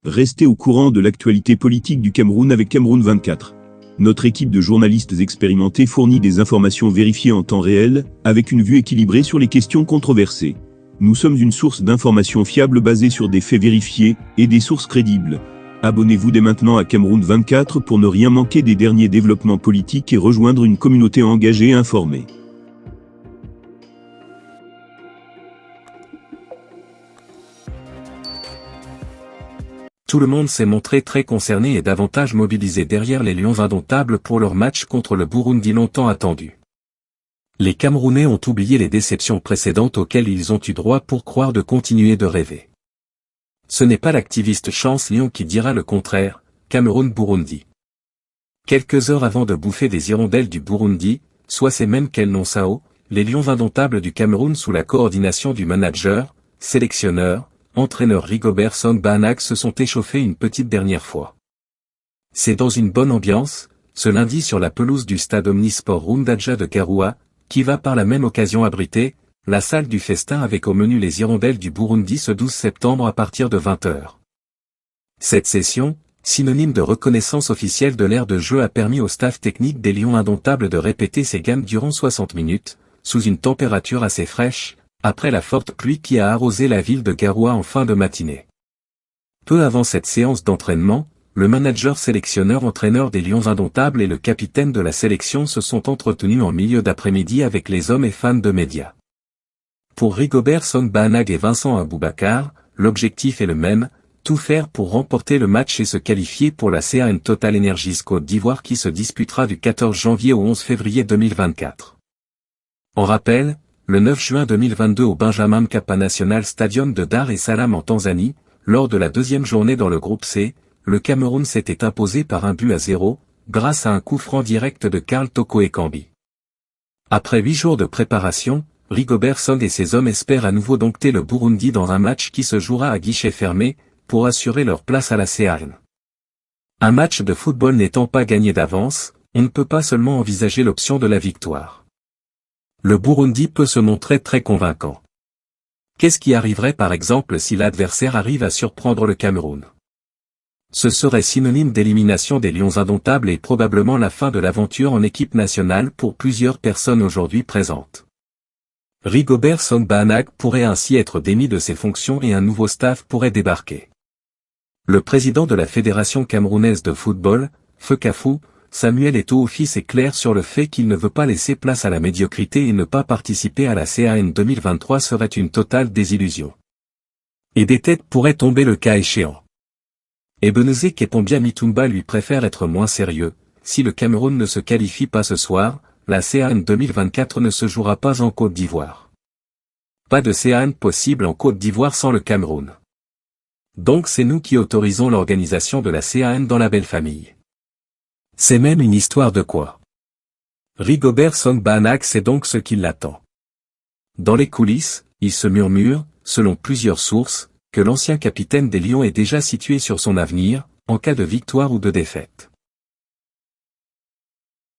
Restez au courant de l'actualité politique du Cameroun avec Cameroun 24. Notre équipe de journalistes expérimentés fournit des informations vérifiées en temps réel, avec une vue équilibrée sur les questions controversées. Nous sommes une source d'informations fiables basée sur des faits vérifiés et des sources crédibles. Abonnez-vous dès maintenant à Cameroun 24 pour ne rien manquer des derniers développements politiques et rejoindre une communauté engagée et informée. Tout le monde s'est montré très concerné et davantage mobilisé derrière les Lions indomptables pour leur match contre le Burundi longtemps attendu. Les Camerounais ont oublié les déceptions précédentes auxquelles ils ont eu droit pour croire de continuer de rêver. Ce n'est pas l'activiste Chance Lion qui dira le contraire, Cameroun-Burundi. Quelques heures avant de bouffer des hirondelles du Burundi, soit ces mêmes qu'elles n'ont Sao, les Lions indomptables du Cameroun sous la coordination du manager, sélectionneur, entraîneur Rigobert Song Banak se sont échauffés une petite dernière fois. C'est dans une bonne ambiance, ce lundi sur la pelouse du stade omnisport Rundaja de Garoua, qui va par la même occasion abriter la salle du festin avec au menu les hirondelles du Burundi ce 12 septembre à partir de 20h. Cette session, synonyme de reconnaissance officielle de l'ère de jeu, a permis au staff technique des Lions indomptables de répéter ses gammes durant 60 minutes, sous une température assez fraîche, après la forte pluie qui a arrosé la ville de Garoua en fin de matinée. Peu avant cette séance d'entraînement, le manager sélectionneur-entraîneur des Lions indomptables et le capitaine de la sélection se sont entretenus en milieu d'après-midi avec les hommes et fans de médias. Pour Rigobert Song Banak et Vincent Aboubakar, l'objectif est le même, tout faire pour remporter le match et se qualifier pour la CAN Total Energies Côte d'Ivoire qui se disputera du 14 janvier au 11 février 2024. En rappel, le 9 juin 2022 au Benjamin Mkapa National Stadium de Dar es Salaam en Tanzanie, lors de la deuxième journée dans le groupe C, le Cameroun s'était imposé par 1-0, grâce à un coup franc direct de Karl Toko Ekambi. Après 8 jours de préparation, Rigobert Song et ses hommes espèrent à nouveau dompter le Burundi dans un match qui se jouera à guichet fermé, pour assurer leur place à la CAN. Un match de football n'étant pas gagné d'avance, on ne peut pas seulement envisager l'option de la victoire. Le Burundi peut se montrer très convaincant. Qu'est-ce qui arriverait par exemple si l'adversaire arrive à surprendre le Cameroun? Ce serait synonyme d'élimination des Lions indomptables et probablement la fin de l'aventure en équipe nationale pour plusieurs personnes aujourd'hui présentes. Rigobert Song Banak pourrait ainsi être démis de ses fonctions et un nouveau staff pourrait débarquer. Le président de la Fédération camerounaise de football, FECAFOO, Samuel Eto'o-Fils est clair sur le fait qu'il ne veut pas laisser place à la médiocrité et ne pas participer à la CAN 2023 serait une totale désillusion. Et des têtes pourraient tomber le cas échéant. Ebenezer Kepombia Mitumba lui préfère être moins sérieux, si le Cameroun ne se qualifie pas ce soir, la CAN 2024 ne se jouera pas en Côte d'Ivoire. Pas de CAN possible en Côte d'Ivoire sans le Cameroun. Donc c'est nous qui autorisons l'organisation de la CAN dans la belle famille. C'est même une histoire de quoi. Rigobert Song Banak sait donc ce qui l'attend. Dans les coulisses, il se murmure, selon plusieurs sources, que l'ancien capitaine des Lions est déjà situé sur son avenir, en cas de victoire ou de défaite.